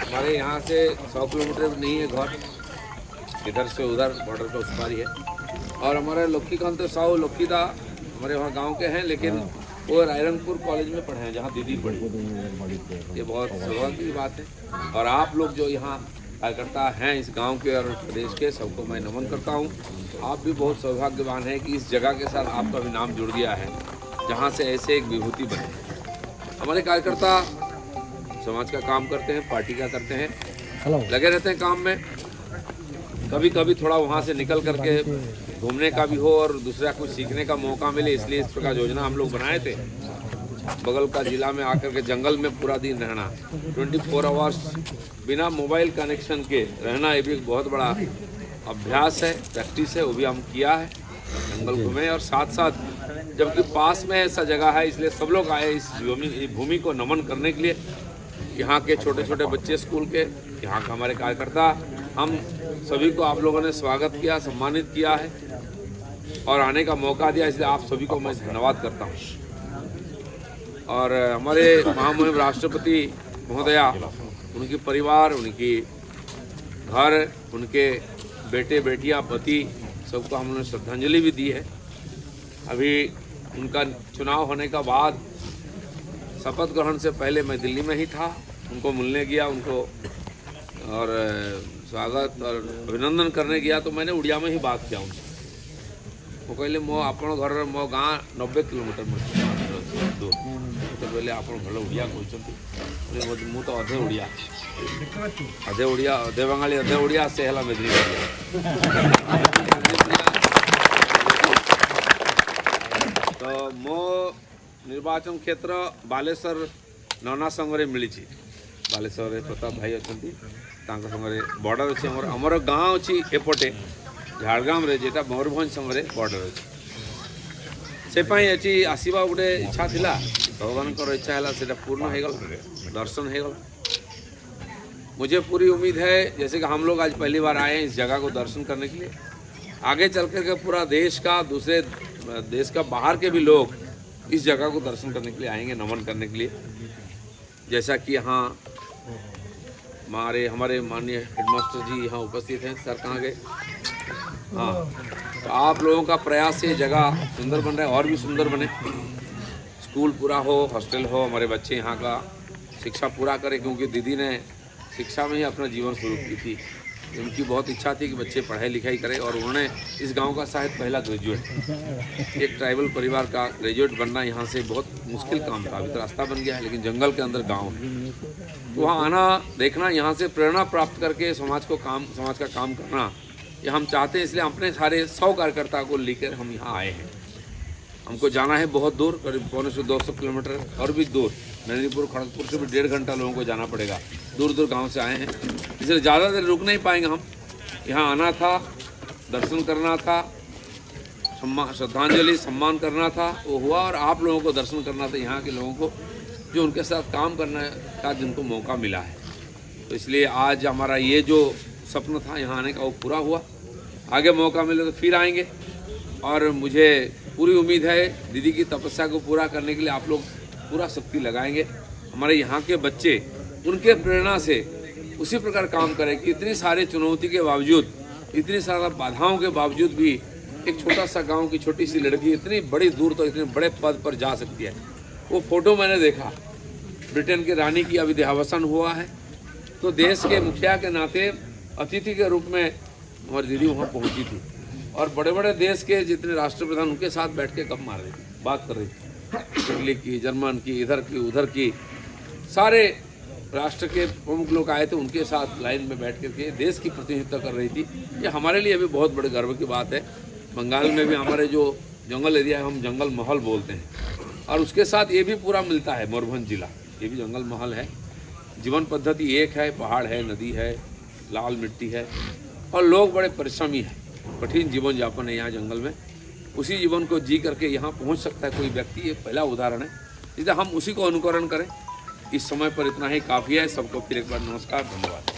हमारे यहाँ से 100 किलोमीटर नहीं है घर, इधर से उधर बॉर्डर पर उस पार ही है। और हमारे लक्कीकांत साहू लक्कीदा हमारे वहाँ गांव के हैं, लेकिन वो रायरंगपुर कॉलेज में पढ़े हैं जहाँ दीदी पढ़ी। ये बहुत सौभाग्य की बात है। और आप लोग जो यहाँ कार्यकर्ता हैं इस गांव के और प्रदेश के, सबको मैं नमन करता हूँ। आप भी बहुत सौभाग्यवान हैं कि इस जगह के साथ आपका भी नाम जुड़ गया है जहाँ से ऐसे एक विभूति बने। हमारे कार्यकर्ता समाज का काम करते हैं, पार्टी का करते हैं, लगे रहते हैं काम में। कभी कभी थोड़ा वहाँ से निकल करके घूमने का भी हो और दूसरा कुछ सीखने का मौका मिले, इसलिए इस प्रकार योजना हम लोग बनाए थे। बगल का जिला में आकर के जंगल में पूरा दिन रहना, 24 आवर्स बिना मोबाइल कनेक्शन के रहना, ये भी एक बहुत बड़ा अभ्यास है, प्रैक्टिस है, वो भी हम किया है। जंगल घूमे और साथ साथ जबकि पास में ऐसा जगह है, इसलिए सब लोग आए इस भूमि को नमन करने के लिए। यहाँ के छोटे छोटे बच्चे स्कूल के, यहाँ का हमारे कार्यकर्ता, हम सभी को आप लोगों ने स्वागत किया, सम्मानित किया है और आने का मौका दिया, इसलिए आप सभी को मैं धन्यवाद करता हूँ। और हमारे महामहिम राष्ट्रपति महोदया, उनकी परिवार, उनकी घर, उनके बेटे बेटियां, पति, सबको हम लोगों ने श्रद्धांजलि भी दी है। अभी उनका चुनाव होने का बाद शपथ ग्रहण से पहले मैं दिल्ली में ही था, उनको मिलने गया, उनको और स्वागत और अभिनंदन करने गया तो मैंने उड़िया में ही बात किया उनसे। वो कहले मो आपण घर मो गाँ 90 किलोमीटर दूर, तो बोले आप भल उड़िया कहते, मु तो अधे उड़िया अधे बंगाली अधे उड़िया से है मेदिनीपुर। तो मो निर्वाचन क्षेत्र बालेश्वर नना संगे मिली, बालेश्वर प्रताप भाई अच्छा संगे बॉर्डर अच्छे, आमर गाँ अच्छी एपटे झाड़ग्राम रे, जेटा मयूरभंज संगे बॉर्डर अच्छे, से आसवा गोटे इच्छा थिला, भगवान इच्छा है पूर्ण हो गला, दर्शन हो गला। मुझे पूरी उम्मीद है जैसे कि हम लोग आज पहली बार आए हैं इस जगह को दर्शन करने के लिए, आगे चल कर के पूरा देश का, दूसरे देश का बाहर के भी लोग इस जगह को दर्शन करने के लिए आएंगे, नमन करने के लिए। जैसा कि यहाँ हमारे माननीय हेडमास्टर जी यहाँ उपस्थित हैं। सर कहाँ गए? हाँ, तो आप लोगों का प्रयास से जगह सुंदर बन रहा है और भी सुंदर बने, स्कूल पूरा हो, हॉस्टल हो, हमारे बच्चे यहाँ का शिक्षा पूरा करें, क्योंकि दीदी ने शिक्षा में ही अपना जीवन शुरू की थी। उनकी बहुत इच्छा थी कि बच्चे पढ़ाई लिखाई करें और उन्होंने इस गांव का शायद पहला ग्रेजुएट, एक ट्राइबल परिवार का ग्रेजुएट बनना यहाँ से बहुत मुश्किल काम था। अभी तो रास्ता बन गया है, लेकिन जंगल के अंदर गांव है, तो वहाँ आना, देखना, यहाँ से प्रेरणा प्राप्त करके समाज का काम करना ये हम चाहते हैं। इसलिए अपने सारे 100 कार्यकर्ता को लेकर हम यहाँ आए हैं। हमको जाना है बहुत दूर, करीब 200 किलोमीटर और भी दूर, मेदिनीपुर खड़गपुर से भी 1.5 घंटा लोगों को जाना पड़ेगा। दूर दूर गांव से आए हैं, इसलिए ज़्यादा देर रुक नहीं पाएंगे हम। यहाँ आना था, दर्शन करना था, श्रद्धांजलि सम्मान करना था, वो हुआ। और आप लोगों को दर्शन करना था, यहाँ के लोगों को जो उनके साथ काम करने का जिनको मौका मिला है। तो इसलिए आज हमारा ये जो सपना था यहाँ आने का वो पूरा हुआ। आगे मौका मिले तो फिर आएंगे और मुझे पूरी उम्मीद है दीदी की तपस्या को पूरा करने के लिए आप लोग पूरा शक्ति लगाएंगे। हमारे यहाँ के बच्चे उनके प्रेरणा से उसी प्रकार काम करें कि इतनी सारे चुनौती के बावजूद, इतनी सारा बाधाओं के बावजूद भी एक छोटा सा गांव की छोटी सी लड़की इतनी बड़ी दूर तो इतने बड़े पद पर जा सकती है। वो फोटो मैंने देखा, ब्रिटेन की रानी की अभी देहावसान हुआ है, तो देश के मुखिया के नाते अतिथि के रूप में हमारी दीदी वहाँ पहुँची थी और बड़े बड़े देश के जितने राष्ट्रप्रधान उनके साथ बैठ के कब मार रही थी, बात कर रही थी, इटली की, जर्मन की, इधर की, उधर की, सारे राष्ट्र के प्रमुख लोग आए थे, उनके साथ लाइन में बैठ करके देश की प्रतिनिधित्व कर रही थी। ये हमारे लिए भी बहुत बड़े गर्व की बात है। बंगाल में भी हमारे जो जंगल एरिया है, हम जंगल महल बोलते हैं, और उसके साथ ये भी पूरा मिलता है, मयूरभंज जिला ये भी जंगल महल है। जीवन पद्धति एक है, पहाड़ है, नदी है, लाल मिट्टी है और लोग बड़े परिश्रमी हैं। कठिन जीवन यापन है यहाँ जंगल में, उसी जीवन को जी करके यहाँ पहुँच सकता है कोई व्यक्ति, ये पहला उदाहरण है। इसलिए हम उसी को अनुकरण करें। इस समय पर इतना ही काफ़ी है। सबको फिर एक बार नमस्कार, धन्यवाद।